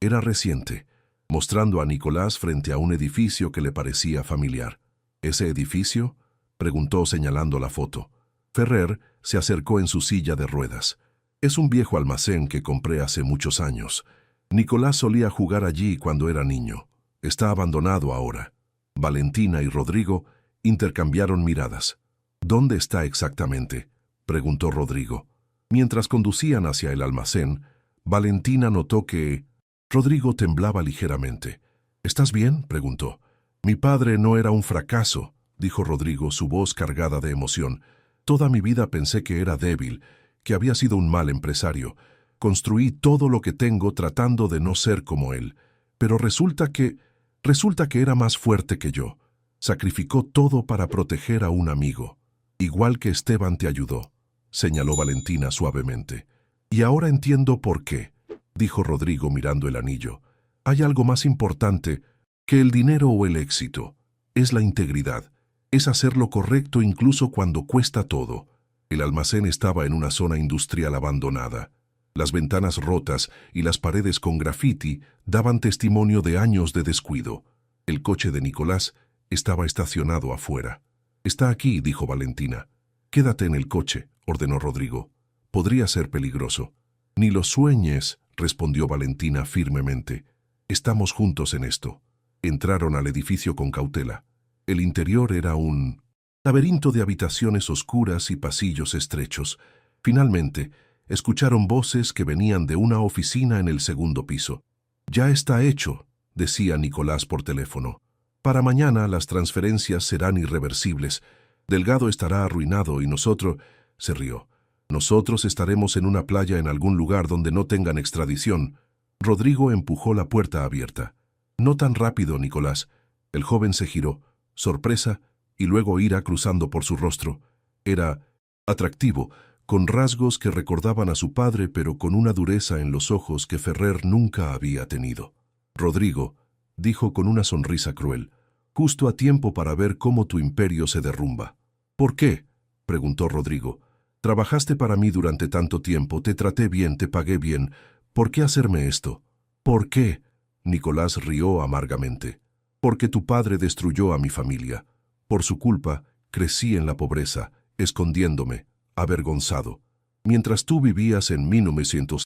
Era reciente, mostrando a Nicolás frente a un edificio que le parecía familiar. ¿Ese edificio?, preguntó señalando la foto. Ferrer se acercó en su silla de ruedas. Es un viejo almacén que compré hace muchos años. Nicolás solía jugar allí cuando era niño. Está abandonado ahora. Valentina y Rodrigo intercambiaron miradas. ¿Dónde está exactamente?, preguntó Rodrigo. Mientras conducían hacia el almacén, Valentina notó que Rodrigo temblaba ligeramente. ¿Estás bien?, preguntó. Mi padre no era un fracaso, dijo Rodrigo, su voz cargada de emoción. Toda mi vida pensé que era débil, que había sido un mal empresario. Construí todo lo que tengo tratando de no ser como él. Pero resulta que era más fuerte que yo. Sacrificó todo para proteger a un amigo. Igual que Esteban te ayudó, señaló Valentina suavemente. Y ahora entiendo por qué, dijo Rodrigo mirando el anillo. Hay algo más importante que el dinero o el éxito. Es la integridad. Es hacer lo correcto incluso cuando cuesta todo. El almacén estaba en una zona industrial abandonada. Las ventanas rotas y las paredes con grafiti daban testimonio de años de descuido. El coche de Nicolás estaba estacionado afuera. Está aquí, dijo Valentina. Quédate en el coche, ordenó Rodrigo. Podría ser peligroso. Ni lo sueñes, respondió Valentina firmemente. Estamos juntos en esto. Entraron al edificio con cautela. El interior era un laberinto de habitaciones oscuras y pasillos estrechos. Finalmente, escucharon voces que venían de una oficina en el segundo piso. «Ya está hecho», decía Nicolás por teléfono. «Para mañana las transferencias serán irreversibles. Delgado estará arruinado y nosotros...» Se rió. «Nosotros estaremos en una playa en algún lugar donde no tengan extradición». Rodrigo empujó la puerta abierta. «No tan rápido, Nicolás». El joven se giró, sorpresa y luego ira cruzando por su rostro. Era atractivo, con rasgos que recordaban a su padre, pero con una dureza en los ojos que Ferrer nunca había tenido. «Rodrigo», dijo con una sonrisa cruel, «justo a tiempo para ver cómo tu imperio se derrumba». «¿Por qué?», preguntó Rodrigo. «Trabajaste para mí durante tanto tiempo, te traté bien, te pagué bien. ¿Por qué hacerme esto?». «¿Por qué?», Nicolás rió amargamente. «Porque tu padre destruyó a mi familia. Por su culpa, crecí en la pobreza, escondiéndome, avergonzado. Mientras tú vivías en 1900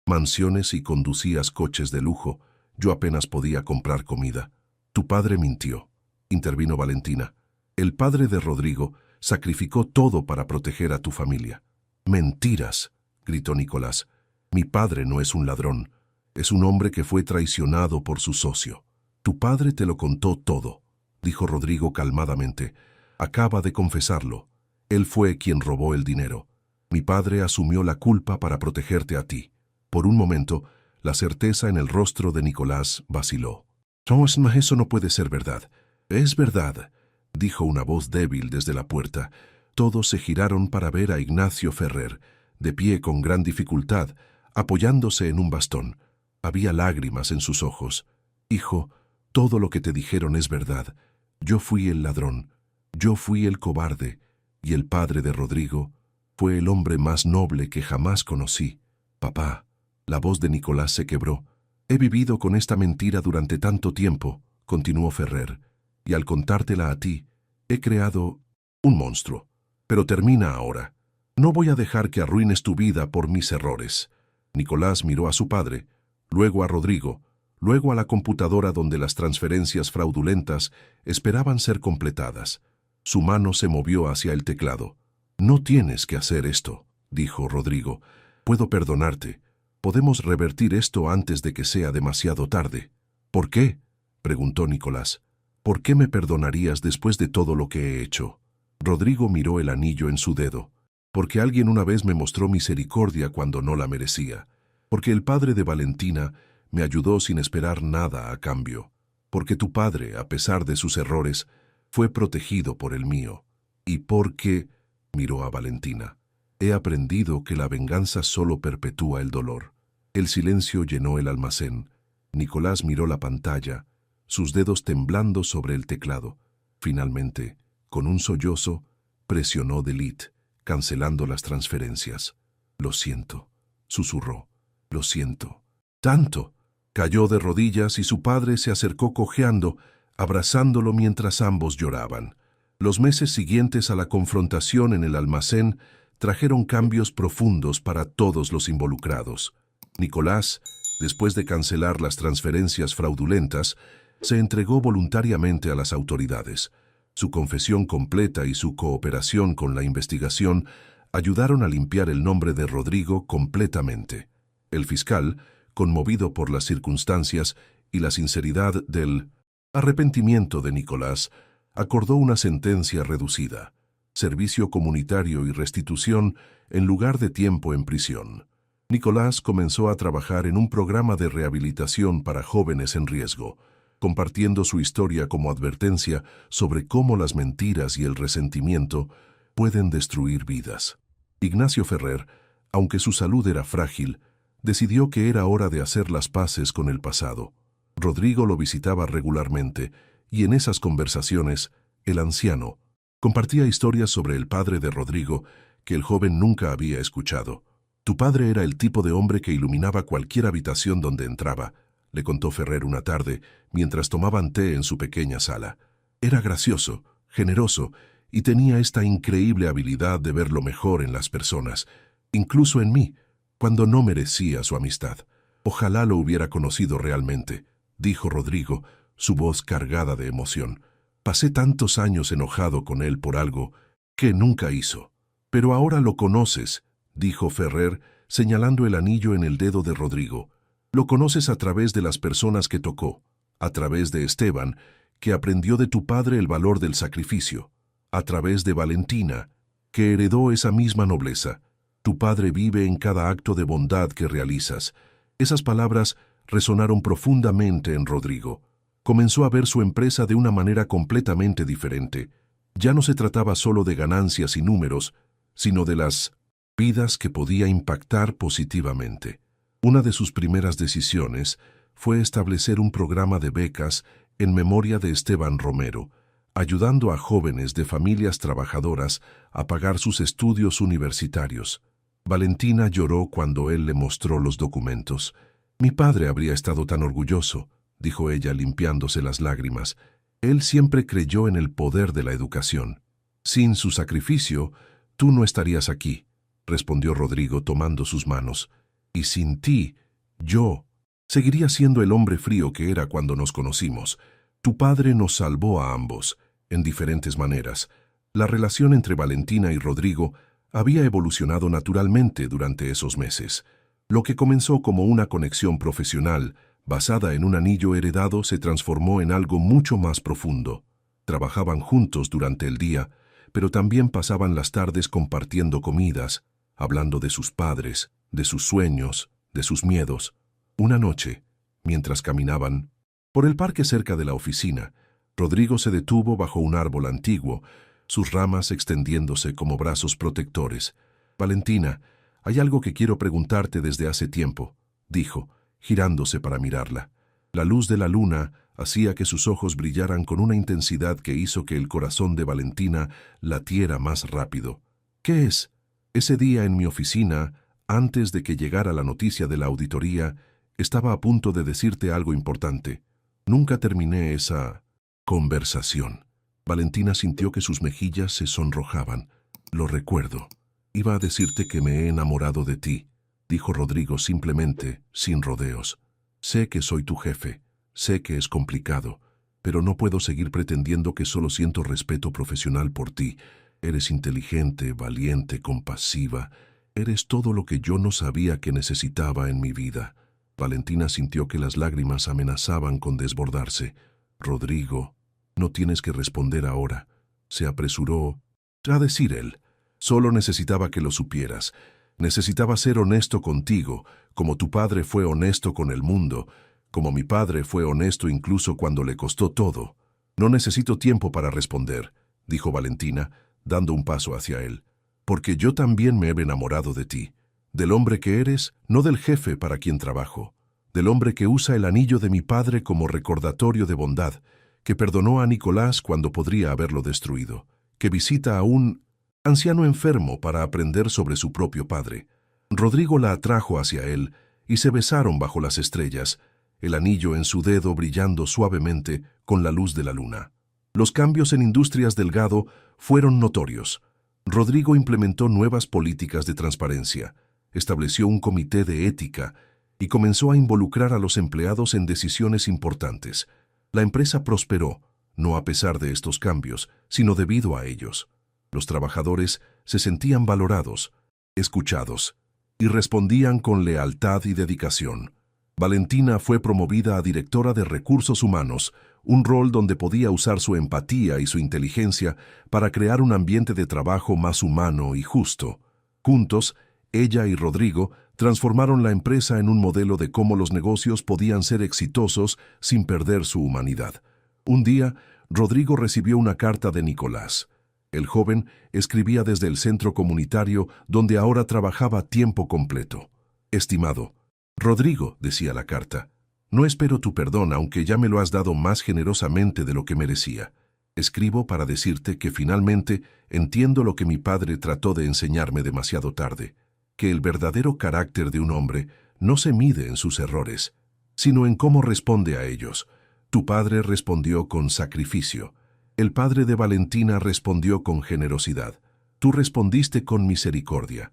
mansiones y conducías coches de lujo, yo apenas podía comprar comida. Tu padre mintió», intervino Valentina. «El padre de Rodrigo sacrificó todo para proteger a tu familia». «Mentiras», gritó Nicolás. «Mi padre no es un ladrón. Es un hombre que fue traicionado por su socio». «Tu padre te lo contó todo», dijo Rodrigo calmadamente. «Acaba de confesarlo. Él fue quien robó el dinero. Mi padre asumió la culpa para protegerte a ti». Por un momento, la certeza en el rostro de Nicolás vaciló. «No, eso no puede ser verdad». «Es verdad», dijo una voz débil desde la puerta. Todos se giraron para ver a Ignacio Ferrer, de pie con gran dificultad, apoyándose en un bastón. Había lágrimas en sus ojos. «Hijo, todo lo que te dijeron es verdad. Yo fui el ladrón, yo fui el cobarde, y el padre de Rodrigo fue el hombre más noble que jamás conocí. Papá». La voz de Nicolás se quebró. «He vivido con esta mentira durante tanto tiempo», continuó Ferrer, «y al contártela a ti, he creado un monstruo. Pero termina ahora. No voy a dejar que arruines tu vida por mis errores». Nicolás miró a su padre, luego a Rodrigo, luego a la computadora donde las transferencias fraudulentas esperaban ser completadas. Su mano se movió hacia el teclado. «No tienes que hacer esto», dijo Rodrigo. «Puedo perdonarte. Podemos revertir esto antes de que sea demasiado tarde». «¿Por qué?», preguntó Nicolás. «¿Por qué me perdonarías después de todo lo que he hecho?». Rodrigo miró el anillo en su dedo. «Porque alguien una vez me mostró misericordia cuando no la merecía. Porque el padre de Valentina me ayudó sin esperar nada a cambio. Porque tu padre, a pesar de sus errores, fue protegido por el mío. Y porque», miró a Valentina, «he aprendido que la venganza solo perpetúa el dolor». El silencio llenó el almacén. Nicolás miró la pantalla, sus dedos temblando sobre el teclado. Finalmente, con un sollozo, presionó Delete, cancelando las transferencias. «Lo siento», susurró. «Lo siento. Tanto». Cayó de rodillas y su padre se acercó cojeando, abrazándolo mientras ambos lloraban. Los meses siguientes a la confrontación en el almacén trajeron cambios profundos para todos los involucrados. Nicolás, después de cancelar las transferencias fraudulentas, se entregó voluntariamente a las autoridades. Su confesión completa y su cooperación con la investigación ayudaron a limpiar el nombre de Rodrigo completamente. El fiscal, conmovido por las circunstancias y la sinceridad del arrepentimiento de Nicolás, acordó una sentencia reducida, servicio comunitario y restitución en lugar de tiempo en prisión. Nicolás comenzó a trabajar en un programa de rehabilitación para jóvenes en riesgo, compartiendo su historia como advertencia sobre cómo las mentiras y el resentimiento pueden destruir vidas. Ignacio Ferrer, aunque su salud era frágil, decidió que era hora de hacer las paces con el pasado. Rodrigo lo visitaba regularmente, y en esas conversaciones, el anciano compartía historias sobre el padre de Rodrigo que el joven nunca había escuchado. «Tu padre era el tipo de hombre que iluminaba cualquier habitación donde entraba», le contó Ferrer una tarde, mientras tomaban té en su pequeña sala. «Era gracioso, generoso, y tenía esta increíble habilidad de ver lo mejor en las personas, incluso en mí». cuando no merecía su amistad. Ojalá lo hubiera conocido realmente, dijo Rodrigo, su voz cargada de emoción. Pasé tantos años enojado con él por algo que nunca hizo. Pero ahora lo conoces, dijo Ferrer, señalando el anillo en el dedo de Rodrigo. Lo conoces a través de las personas que tocó, a través de Esteban, que aprendió de tu padre el valor del sacrificio, a través de Valentina, que heredó esa misma nobleza. Tu padre vive en cada acto de bondad que realizas. Esas palabras resonaron profundamente en Rodrigo. Comenzó a ver su empresa de una manera completamente diferente. Ya no se trataba solo de ganancias y números, sino de las vidas que podía impactar positivamente. Una de sus primeras decisiones fue establecer un programa de becas en memoria de Esteban Romero, ayudando a jóvenes de familias trabajadoras a pagar sus estudios universitarios. Valentina lloró cuando él le mostró los documentos. Mi padre habría estado tan orgulloso, dijo ella limpiándose las lágrimas. Él siempre creyó en el poder de la educación. Sin su sacrificio, tú no estarías aquí, respondió Rodrigo tomando sus manos. Y sin ti, yo seguiría siendo el hombre frío que era cuando nos conocimos. Tu padre nos salvó a ambos, en diferentes maneras. La relación entre Valentina y Rodrigo había evolucionado naturalmente durante esos meses. Lo que comenzó como una conexión profesional, basada en un anillo heredado, se transformó en algo mucho más profundo. Trabajaban juntos durante el día, pero también pasaban las tardes compartiendo comidas, hablando de sus padres, de sus sueños, de sus miedos. Una noche, mientras caminaban por el parque cerca de la oficina, Rodrigo se detuvo bajo un árbol antiguo, sus ramas extendiéndose como brazos protectores. Valentina, hay algo que quiero preguntarte desde hace tiempo, dijo, girándose para mirarla. La luz de la luna hacía que sus ojos brillaran con una intensidad que hizo que el corazón de Valentina latiera más rápido. ¿Qué es? Ese día en mi oficina, antes de que llegara la noticia de la auditoría, estaba a punto de decirte algo importante. Nunca terminé esa conversación. Valentina sintió que sus mejillas se sonrojaban. Lo recuerdo. Iba a decirte que me he enamorado de ti, dijo Rodrigo simplemente, sin rodeos. Sé que soy tu jefe, sé que es complicado, pero no puedo seguir pretendiendo que solo siento respeto profesional por ti. Eres inteligente, valiente, compasiva. Eres todo lo que yo no sabía que necesitaba en mi vida. Valentina sintió que las lágrimas amenazaban con desbordarse. Rodrigo, no tienes que responder ahora, se apresuró a decir él. Solo necesitaba que lo supieras. Necesitaba ser honesto contigo, como tu padre fue honesto con el mundo, como mi padre fue honesto incluso cuando le costó todo. No necesito tiempo para responder, dijo Valentina, dando un paso hacia él, porque yo también me he enamorado de ti, del hombre que eres, no del jefe para quien trabajo, del hombre que usa el anillo de mi padre como recordatorio de bondad, que perdonó a Nicolás cuando podría haberlo destruido, que visita a un anciano enfermo para aprender sobre su propio padre. Rodrigo la atrajo hacia él y se besaron bajo las estrellas, el anillo en su dedo brillando suavemente con la luz de la luna. Los cambios en Industrias Delgado fueron notorios. Rodrigo implementó nuevas políticas de transparencia, estableció un comité de ética y comenzó a involucrar a los empleados en decisiones importantes. La empresa prosperó, no a pesar de estos cambios, sino debido a ellos. Los trabajadores se sentían valorados, escuchados, y respondían con lealtad y dedicación. Valentina fue promovida a directora de Recursos Humanos, un rol donde podía usar su empatía y su inteligencia para crear un ambiente de trabajo más humano y justo. Juntos, ella y Rodrigo transformaron la empresa en un modelo de cómo los negocios podían ser exitosos sin perder su humanidad. Un día, Rodrigo recibió una carta de Nicolás. El joven escribía desde el centro comunitario donde ahora trabajaba a tiempo completo. Estimado Rodrigo, decía la carta, no espero tu perdón aunque ya me lo has dado más generosamente de lo que merecía. Escribo para decirte que finalmente entiendo lo que mi padre trató de enseñarme demasiado tarde, que el verdadero carácter de un hombre no se mide en sus errores, sino en cómo responde a ellos. Tu padre respondió con sacrificio. El padre de Valentina respondió con generosidad. Tú respondiste con misericordia.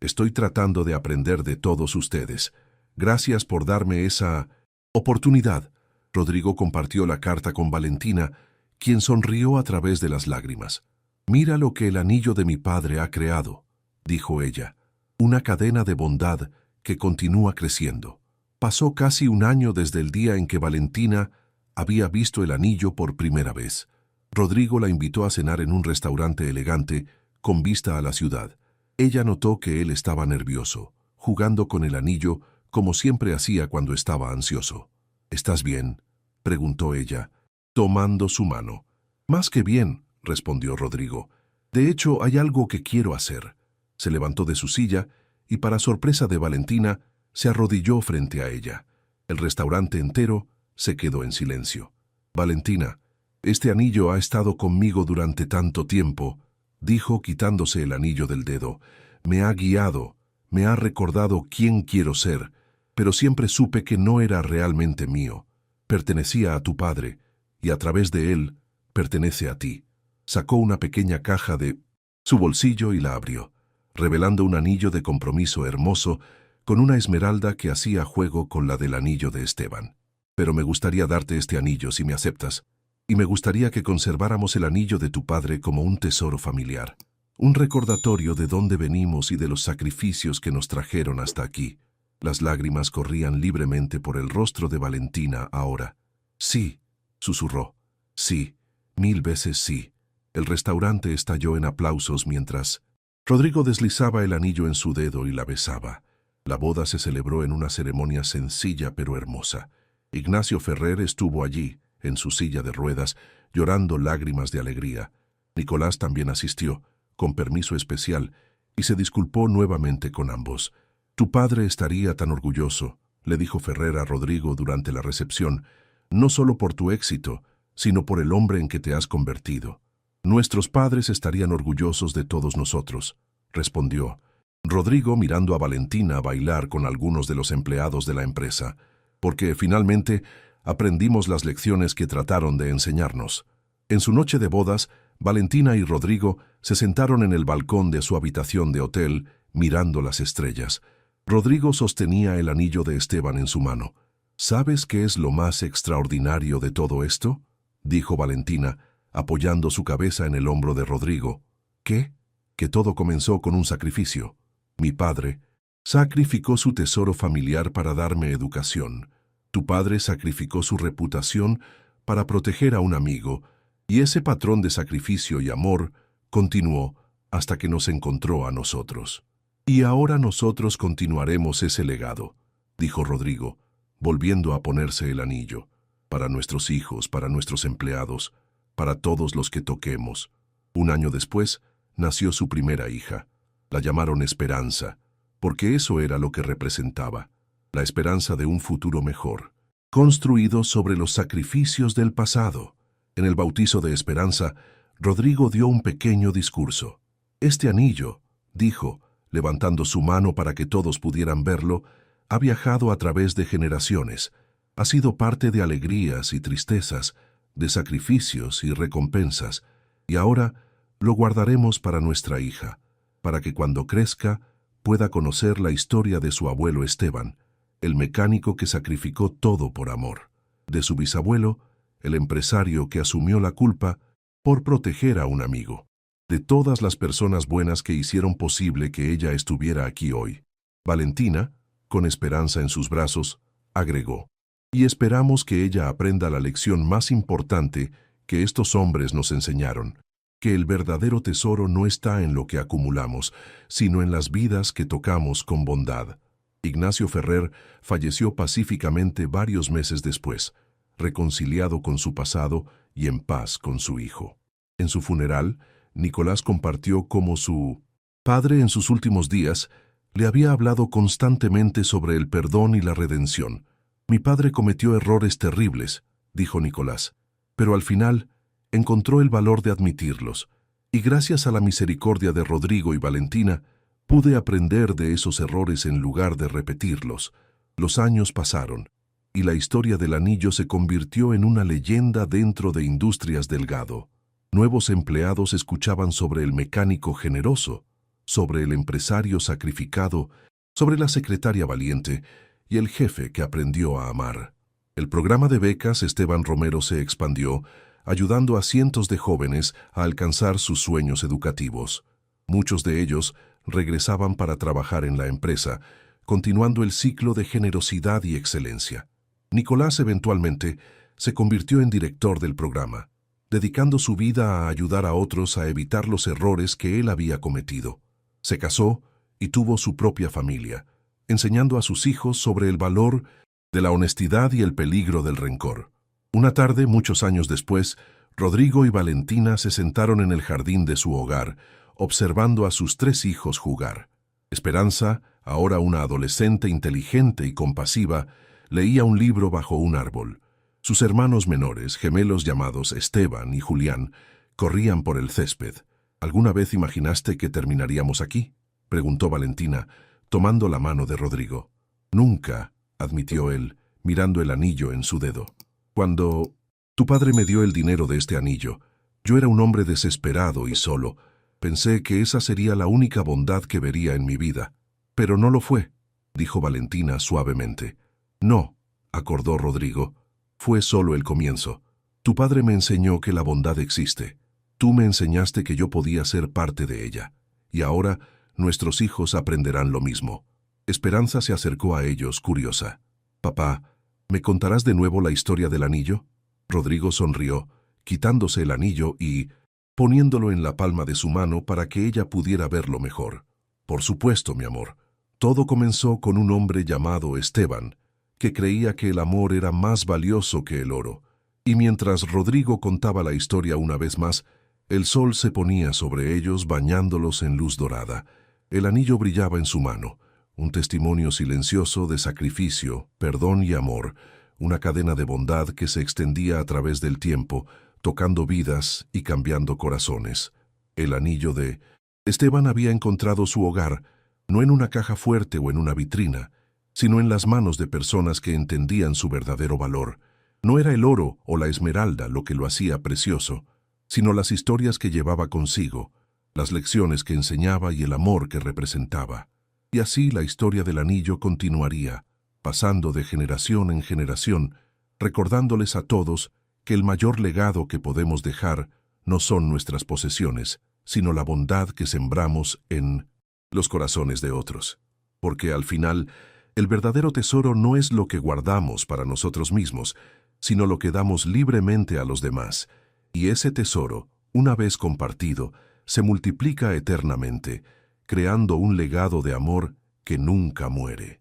Estoy tratando de aprender de todos ustedes. Gracias por darme esa oportunidad. Rodrigo compartió la carta con Valentina, quien sonrió a través de las lágrimas. Mira lo que el anillo de mi padre ha creado, dijo ella. Una cadena de bondad que continúa creciendo. Pasó casi un año desde el día en que Valentina había visto el anillo por primera vez. Rodrigo la invitó a cenar en un restaurante elegante con vista a la ciudad. Ella notó que él estaba nervioso, jugando con el anillo como siempre hacía cuando estaba ansioso. ¿Estás bien?, preguntó ella, tomando su mano. Más que bien, respondió Rodrigo. De hecho, hay algo que quiero hacer. Se levantó de su silla y, para sorpresa de Valentina, se arrodilló frente a ella. El restaurante entero se quedó en silencio. Valentina, este anillo ha estado conmigo durante tanto tiempo, dijo quitándose el anillo del dedo. Me ha guiado, me ha recordado quién quiero ser, pero siempre supe que no era realmente mío. Pertenecía a tu padre, y a través de él, pertenece a ti. Sacó una pequeña caja de su bolsillo y la abrió, revelando un anillo de compromiso hermoso con una esmeralda que hacía juego con la del anillo de Esteban. Pero me gustaría darte este anillo si me aceptas, y me gustaría que conserváramos el anillo de tu padre como un tesoro familiar, un recordatorio de dónde venimos y de los sacrificios que nos trajeron hasta aquí. Las lágrimas corrían libremente por el rostro de Valentina ahora. Sí, susurró. Sí, 1000 veces sí. El restaurante estalló en aplausos mientras Rodrigo deslizaba el anillo en su dedo y la besaba. La boda se celebró en una ceremonia sencilla pero hermosa. Ignacio Ferrer estuvo allí, en su silla de ruedas, llorando lágrimas de alegría. Nicolás también asistió, con permiso especial, y se disculpó nuevamente con ambos. Tu padre estaría tan orgulloso, le dijo Ferrer a Rodrigo durante la recepción, no solo por tu éxito, sino por el hombre en que te has convertido. Nuestros padres estarían orgullosos de todos nosotros, respondió Rodrigo mirando a Valentina bailar con algunos de los empleados de la empresa, porque finalmente aprendimos las lecciones que trataron de enseñarnos. En su noche de bodas, Valentina y Rodrigo se sentaron en el balcón de su habitación de hotel, mirando las estrellas. Rodrigo sostenía el anillo de Esteban en su mano. ¿Sabes qué es lo más extraordinario de todo esto?, dijo Valentina, apoyando su cabeza en el hombro de Rodrigo. ¿Qué? Que todo comenzó con un sacrificio. Mi padre sacrificó su tesoro familiar para darme educación. Tu padre sacrificó su reputación para proteger a un amigo, y ese patrón de sacrificio y amor continuó hasta que nos encontró a nosotros. Y ahora nosotros continuaremos ese legado, dijo Rodrigo, volviendo a ponerse el anillo, para nuestros hijos, para nuestros empleados, para todos los que toquemos. Un año después, nació su primera hija. La llamaron Esperanza, porque eso era lo que representaba, la esperanza de un futuro mejor, construido sobre los sacrificios del pasado. En el bautizo de Esperanza, Rodrigo dio un pequeño discurso. Este anillo, dijo, levantando su mano para que todos pudieran verlo, ha viajado a través de generaciones, ha sido parte de alegrías y tristezas, de sacrificios y recompensas, y ahora lo guardaremos para nuestra hija, para que cuando crezca pueda conocer la historia de su abuelo Esteban, el mecánico que sacrificó todo por amor, de su bisabuelo, el empresario que asumió la culpa por proteger a un amigo, de todas las personas buenas que hicieron posible que ella estuviera aquí hoy. Valentina, con Esperanza en sus brazos, agregó, y esperamos que ella aprenda la lección más importante que estos hombres nos enseñaron, que el verdadero tesoro no está en lo que acumulamos, sino en las vidas que tocamos con bondad. Ignacio Ferrer falleció pacíficamente varios meses después, reconciliado con su pasado y en paz con su hijo. En su funeral, Nicolás compartió cómo su padre en sus últimos días le había hablado constantemente sobre el perdón y la redención. Mi padre cometió errores terribles, dijo Nicolás, pero al final encontró el valor de admitirlos, y gracias a la misericordia de Rodrigo y Valentina, pude aprender de esos errores en lugar de repetirlos. Los años pasaron, y la historia del anillo se convirtió en una leyenda dentro de Industrias Delgado. Nuevos empleados escuchaban sobre el mecánico generoso, sobre el empresario sacrificado, sobre la secretaria valiente y el jefe que aprendió a amar. El programa de becas Esteban Romero se expandió, ayudando a cientos de jóvenes a alcanzar sus sueños educativos. Muchos de ellos regresaban para trabajar en la empresa, continuando el ciclo de generosidad y excelencia. Nicolás eventualmente se convirtió en director del programa, dedicando su vida a ayudar a otros a evitar los errores que él había cometido. Se casó y tuvo su propia familia, enseñando a sus hijos sobre el valor de la honestidad y el peligro del rencor. Una tarde, muchos años después, Rodrigo y Valentina se sentaron en el jardín de su hogar, observando a sus 3 hijos jugar. Esperanza, ahora una adolescente inteligente y compasiva, leía un libro bajo un árbol. Sus hermanos menores, gemelos llamados Esteban y Julián, corrían por el césped. ¿Alguna vez imaginaste que terminaríamos aquí?, preguntó Valentina, tomando la mano de Rodrigo. Nunca, admitió él, mirando el anillo en su dedo. Cuando tu padre me dio el dinero de este anillo, yo era un hombre desesperado y solo. Pensé que esa sería la única bondad que vería en mi vida. Pero no lo fue, dijo Valentina suavemente. No, acordó Rodrigo, fue solo el comienzo. Tu padre me enseñó que la bondad existe. Tú me enseñaste que yo podía ser parte de ella. Y ahora nuestros hijos aprenderán lo mismo. Esperanza se acercó a ellos, curiosa. Papá, ¿me contarás de nuevo la historia del anillo? Rodrigo sonrió, quitándose el anillo y poniéndolo en la palma de su mano para que ella pudiera verlo mejor. Por supuesto, mi amor. Todo comenzó con un hombre llamado Esteban, que creía que el amor era más valioso que el oro. Y mientras Rodrigo contaba la historia una vez más, el sol se ponía sobre ellos bañándolos en luz dorada. El anillo brillaba en su mano, un testimonio silencioso de sacrificio, perdón y amor, una cadena de bondad que se extendía a través del tiempo, tocando vidas y cambiando corazones. El anillo de Esteban había encontrado su hogar, no en una caja fuerte o en una vitrina, sino en las manos de personas que entendían su verdadero valor. No era el oro o la esmeralda lo que lo hacía precioso, sino las historias que llevaba consigo, las lecciones que enseñaba y el amor que representaba. Y así la historia del anillo continuaría, pasando de generación en generación, recordándoles a todos que el mayor legado que podemos dejar no son nuestras posesiones, sino la bondad que sembramos en los corazones de otros. Porque al final, el verdadero tesoro no es lo que guardamos para nosotros mismos, sino lo que damos libremente a los demás. Y ese tesoro, una vez compartido, se multiplica eternamente, creando un legado de amor que nunca muere.